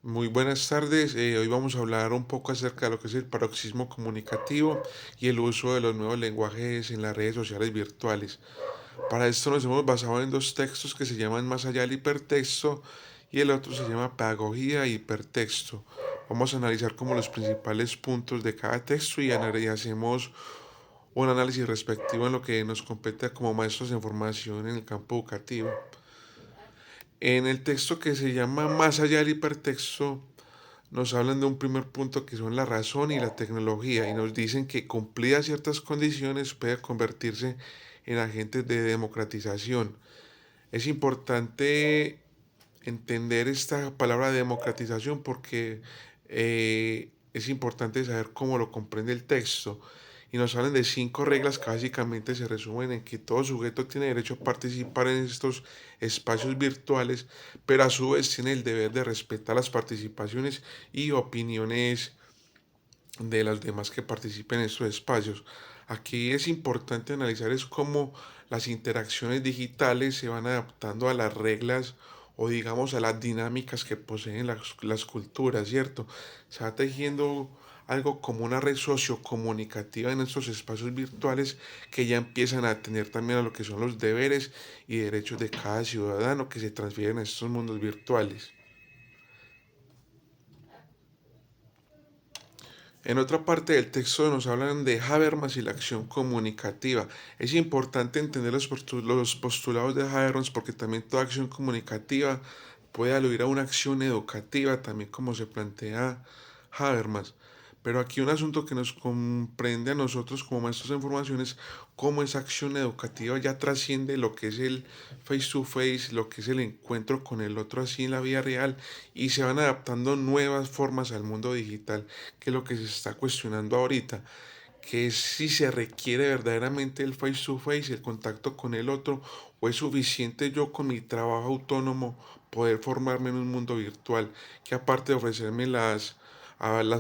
Muy buenas tardes. Hoy vamos a hablar un poco acerca de lo que es el paroxismo comunicativo y el uso de los nuevos lenguajes en las redes sociales virtuales. Para esto nos hemos basado en dos textos que se llaman Más allá del hipertexto y el otro se llama Pedagogía e hipertexto. Vamos a analizar como los principales puntos de cada texto y hacemos un análisis respectivo en lo que nos compete como maestros en formación en el campo educativo. En el texto que se llama Más allá del hipertexto, nos hablan de un primer punto que son la razón y la tecnología y nos dicen que cumplidas ciertas condiciones puede convertirse en agentes de democratización. Es importante entender esta palabra democratización porque es importante saber cómo lo comprende el texto. Y nos hablan de 5 reglas que básicamente se resumen en que todo sujeto tiene derecho a participar en estos espacios virtuales, pero a su vez tiene el deber de respetar las participaciones y opiniones de los demás que participen en estos espacios. Aquí es importante analizar es cómo las interacciones digitales se van adaptando a las reglas o digamos a las dinámicas que poseen las culturas, ¿cierto? Se va tejiendo algo como una red sociocomunicativa en estos espacios virtuales que ya empiezan a tener también a lo que son los deberes y derechos de cada ciudadano que se transfieren a estos mundos virtuales. En otra parte del texto nos hablan de Habermas y la acción comunicativa. Es importante entender los postulados de Habermas porque también toda acción comunicativa puede aludir a una acción educativa, también como se plantea Habermas. Pero aquí un asunto que nos comprende a nosotros como maestros de información es cómo esa acción educativa ya trasciende lo que es el face to face, lo que es el encuentro con el otro así en la vida real y se van adaptando nuevas formas al mundo digital, que es lo que se está cuestionando ahorita, que es si se requiere verdaderamente el face to face, el contacto con el otro, o es suficiente yo con mi trabajo autónomo poder formarme en un mundo virtual, que aparte de ofrecerme las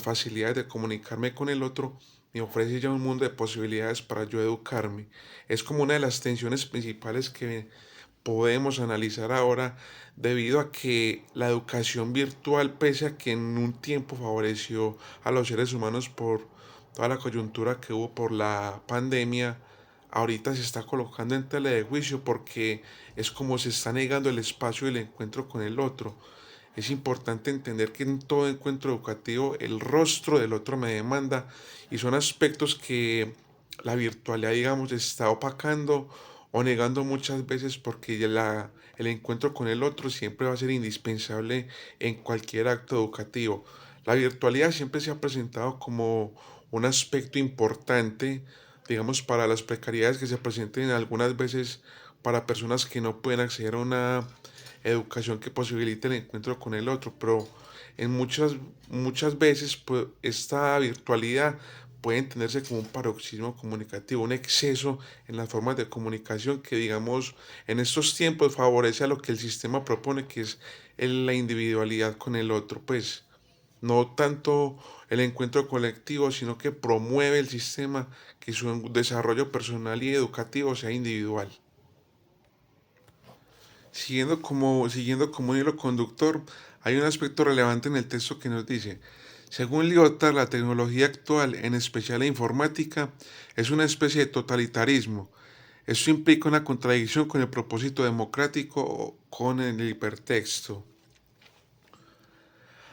facilidades de comunicarme con el otro, me ofrece ya un mundo de posibilidades para yo educarme. Es como una de las tensiones principales que podemos analizar ahora debido a que la educación virtual, pese a que en un tiempo favoreció a los seres humanos por toda la coyuntura que hubo por la pandemia, ahorita se está colocando en tela de juicio porque es como se está negando el espacio del encuentro con el otro. Es importante entender que en todo encuentro educativo el rostro del otro me demanda y son aspectos que la virtualidad, digamos, está opacando o negando muchas veces porque el encuentro con el otro siempre va a ser indispensable en cualquier acto educativo. La virtualidad siempre se ha presentado como un aspecto importante, digamos, para las precariedades que se presenten algunas veces para personas que no pueden acceder a una educación que posibilite el encuentro con el otro, pero en muchas veces pues, esta virtualidad puede entenderse como un paroxismo comunicativo, un exceso en las formas de comunicación que, digamos, en estos tiempos favorece a lo que el sistema propone, que es la individualidad con el otro, pues no tanto el encuentro colectivo, sino que promueve el sistema que su desarrollo personal y educativo sea individual. Siguiendo como un hilo conductor, hay un aspecto relevante en el texto que nos dice, según Lyotard, la tecnología actual, en especial la informática, es una especie de totalitarismo. Esto implica una contradicción con el propósito democrático o con el hipertexto.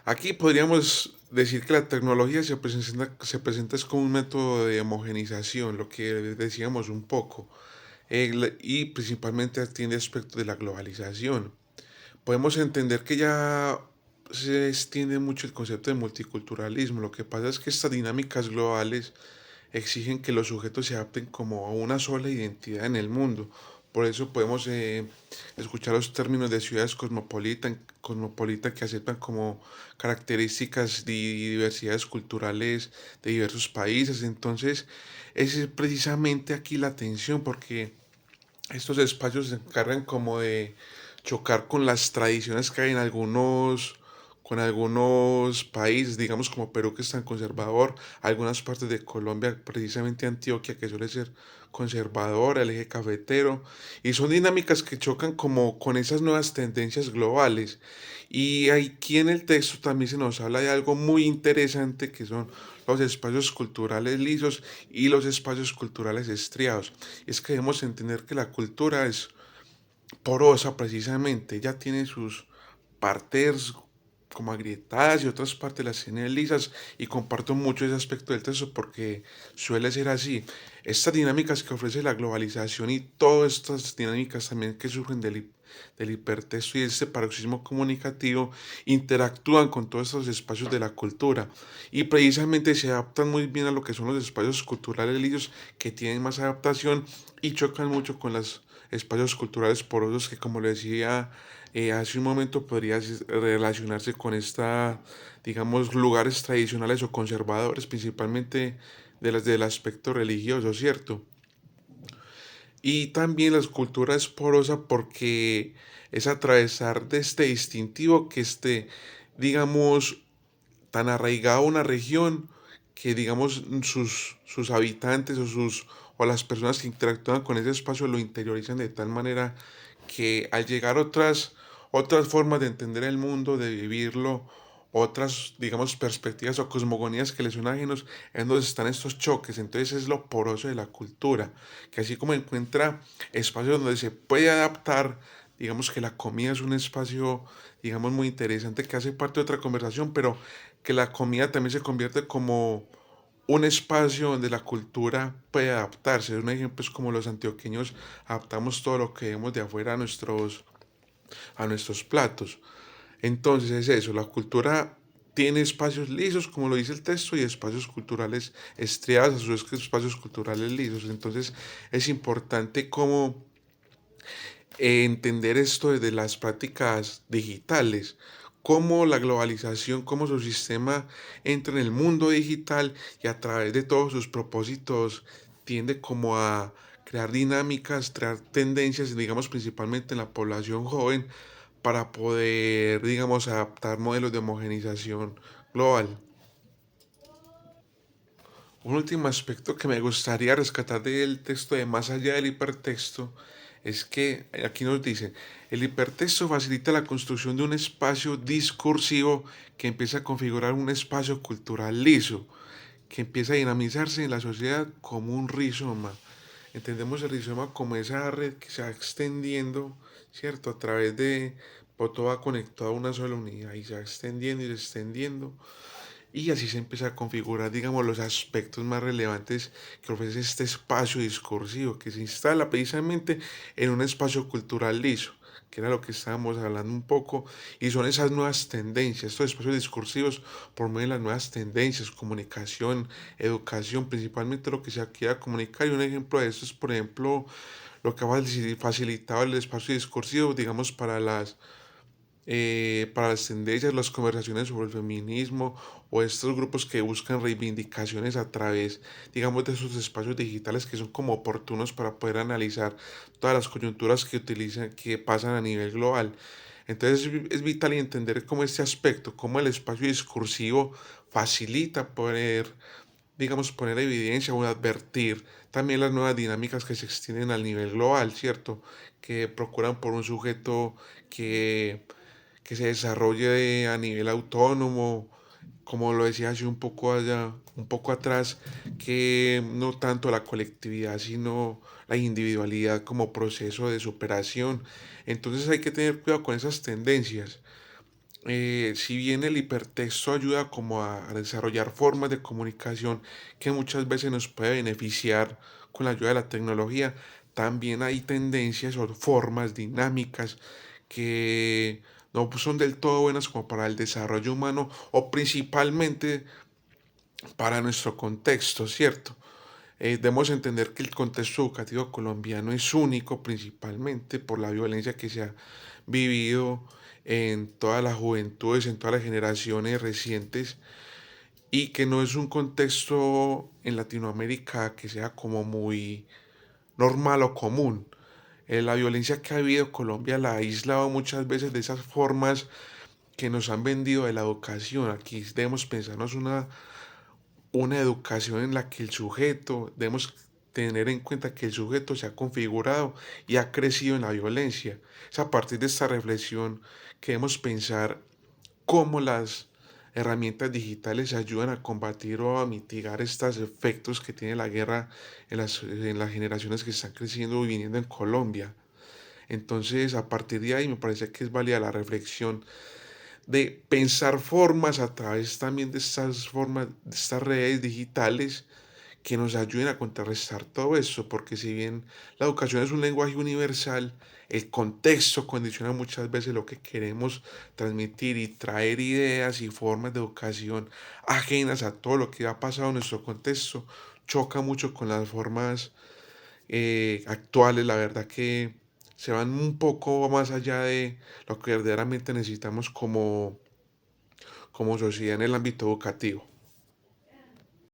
Aquí podríamos decir que la tecnología se presenta es como un método de homogenización, lo que decíamos un poco, y principalmente atiende aspectos de la globalización. Podemos entender que ya se extiende mucho el concepto de multiculturalismo. Lo que pasa es que estas dinámicas globales exigen que los sujetos se adapten como a una sola identidad en el mundo. Por eso podemos escuchar los términos de ciudades cosmopolitan que aceptan como características de diversidades culturales de diversos países. Entonces, esa es precisamente aquí la tensión, porque estos espacios se encargan como de chocar con las tradiciones que hay con algunos países, digamos como Perú que es tan conservador, algunas partes de Colombia, precisamente Antioquia, que suele ser conservadora, el eje cafetero, y son dinámicas que chocan como con esas nuevas tendencias globales. Y aquí en el texto también se nos habla de algo muy interesante que son los espacios culturales lisos y los espacios culturales estriados. Es que debemos entender que la cultura es porosa precisamente, ella tiene sus partes como agrietadas y otras partes las tiene lisas y comparto mucho ese aspecto del texto porque suele ser así. Estas dinámicas que ofrece la globalización y todas estas dinámicas también que surgen del hipertexto y este paroxismo comunicativo interactúan con todos estos espacios de la cultura y precisamente se adaptan muy bien a lo que son los espacios culturales lisos que tienen más adaptación y chocan mucho con los espacios culturales porosos que como le decía hace un momento podría relacionarse con esta, digamos, lugares tradicionales o conservadores, principalmente de las del aspecto religioso, ¿cierto? Y también la escultura es porosa porque es atravesar de este distintivo que esté, digamos, tan arraigado a una región que, digamos, sus habitantes o las personas que interactúan con ese espacio lo interiorizan de tal manera que al llegar otras formas de entender el mundo, de vivirlo, otras, digamos, perspectivas o cosmogonías que les son ajenos, es donde están estos choques. Entonces es lo poroso de la cultura, que así como encuentra espacios donde se puede adaptar, digamos que la comida es un espacio, digamos, muy interesante que hace parte de otra conversación, pero que la comida también se convierte como un espacio donde la cultura puede adaptarse. Un ejemplo es como los antioqueños adaptamos todo lo que vemos de afuera a nuestros platos. Entonces es eso, la cultura tiene espacios lisos, como lo dice el texto, y espacios culturales estriados, a su vez que espacios culturales lisos. Entonces es importante como entender esto desde las prácticas digitales, cómo la globalización, cómo su sistema entra en el mundo digital y a través de todos sus propósitos tiende como a crear dinámicas, crear tendencias, digamos principalmente en la población joven, para poder, digamos, adaptar modelos de homogenización global. Un último aspecto que me gustaría rescatar del texto de más allá del hipertexto es que aquí nos dice, el hipertexto facilita la construcción de un espacio discursivo que empieza a configurar un espacio cultural liso, que empieza a dinamizarse en la sociedad como un rizoma. Entendemos el rizoma como esa red que se va extendiendo, ¿cierto? A través de, o todo va conectado a una sola unidad y se va extendiendo y extendiendo y así se empieza a configurar, digamos, los aspectos más relevantes que ofrece este espacio discursivo, que se instala precisamente en un espacio cultural liso, que era lo que estábamos hablando un poco, y son esas nuevas tendencias, estos espacios discursivos por medio de las nuevas tendencias, comunicación, educación, principalmente lo que se quiera comunicar, y un ejemplo de esto es, por ejemplo, lo que ha facilitado el espacio discursivo, digamos, para las tendencias, las conversaciones sobre el feminismo o estos grupos que buscan reivindicaciones a través, digamos, de esos espacios digitales que son como oportunos para poder analizar todas las coyunturas que utilizan, que pasan a nivel global. Entonces es vital entender cómo este aspecto, cómo el espacio discursivo facilita poder, digamos, poner evidencia o advertir también las nuevas dinámicas que se extienden al nivel global, ¿cierto? Que procuran por un sujeto que que se desarrolle a nivel autónomo, como lo decía hace un poco allá, un poco atrás, que no tanto la colectividad, sino la individualidad como proceso de superación. Entonces hay que tener cuidado con esas tendencias. Si bien el hipertexto ayuda como a desarrollar formas de comunicación que muchas veces nos puede beneficiar con la ayuda de la tecnología, también hay tendencias o formas dinámicas que no son del todo buenas como para el desarrollo humano o principalmente para nuestro contexto, ¿cierto? Debemos entender que el contexto educativo colombiano es único principalmente por la violencia que se ha vivido en todas las juventudes, en todas las generaciones recientes y que no es un contexto en Latinoamérica que sea como muy normal o común. La violencia que ha vivido Colombia la ha aislado muchas veces de esas formas que nos han vendido de la educación. Aquí debemos pensarnos una educación en la que el sujeto, debemos tener en cuenta que el sujeto se ha configurado y ha crecido en la violencia. Es a partir de esta reflexión que debemos pensar cómo las herramientas digitales ayudan a combatir o a mitigar estos efectos que tiene la guerra en las generaciones que están creciendo y viniendo en Colombia. Entonces, a partir de ahí me parece que es válida la reflexión de pensar formas a través también de estas formas, de estas redes digitales que nos ayuden a contrarrestar todo eso, porque si bien la educación es un lenguaje universal, el contexto condiciona muchas veces lo que queremos transmitir y traer ideas y formas de educación ajenas a todo lo que ha pasado en nuestro contexto, choca mucho con las formas actuales, la verdad que se van un poco más allá de lo que verdaderamente necesitamos como sociedad en el ámbito educativo.